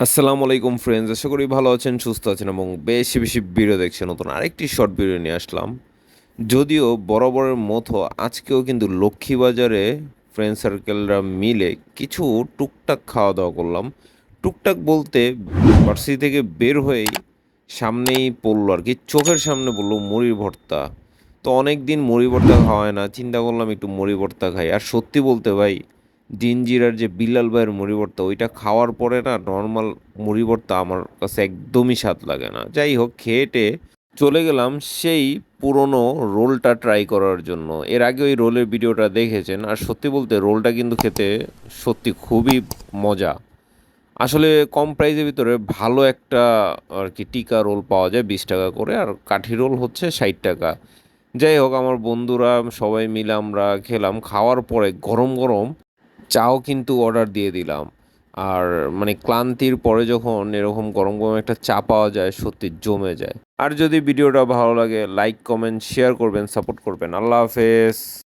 আসসালামু আলাইকুম ফ্রেন্ডস, আশা করি ভালো আছেন, সুস্থ আছেন এবং বেশি বেশি ভিডিও দেখছেন। নতুন আরেকটি শর্ট ভিডিও নিয়ে আসলাম। যদিও বরাবরের মতো আজকেও কিন্তু লক্ষ্মীবাজারে ফ্রেন্ড সার্কেলরা মিলে কিছু টুকটাক খাওয়া দাওয়া করলাম। টুকটাক বলতে ভার্সিটি থেকে বের হয়েই সামনেই পড়লো আর কি, চোখের সামনে বললো মুড়ির ভর্তা। তো অনেক দিন মুড়ি ভর্তা খাওয়া হয় না, চিন্তা করলাম একটু মুড়ি ভর্তা খাই। আর সত্যি বলতে ভাই, জিঞ্জিরার যে বিল্লাল ভাইয়ের মুড়ি ভর্তা, ওইটা খাওয়ার পরে না নর্মাল মুড়ি ভর্তা আমার কাছে একদমই স্বাদ লাগে না। যাই হোক, খেয়ে চলে গেলাম সেই পুরনো রোলটা ট্রাই করার জন্য। এর আগে ওই রোলের ভিডিওটা দেখেছেন, আর সত্যি বলতে রোলটা কিন্তু খেতে সত্যি খুবই মজা। আসলে কম প্রাইসের ভিতরে ভালো একটা আর কি টিকা রোল পাওয়া যায় 20 টাকা করে, আর কাঠি রোল হচ্ছে 60 টাকা। যাই হোক, আমার বন্ধুরা সবাই মিলে আমরা খেলাম। খাওয়ার পরে গরম গরম চাও কিন্তু অর্ডার দিয়ে দিলাম। আর মানে ক্লান্তির পরে যখন এরকম গরম গরম একটা চা পাওয়া যায়, সত্যি জমে যায়। আর যদি ভিডিওটা ভালো লাগে, লাইক কমেন্ট শেয়ার করবেন, সাপোর্ট করবেন। আল্লাহ হাফেজ।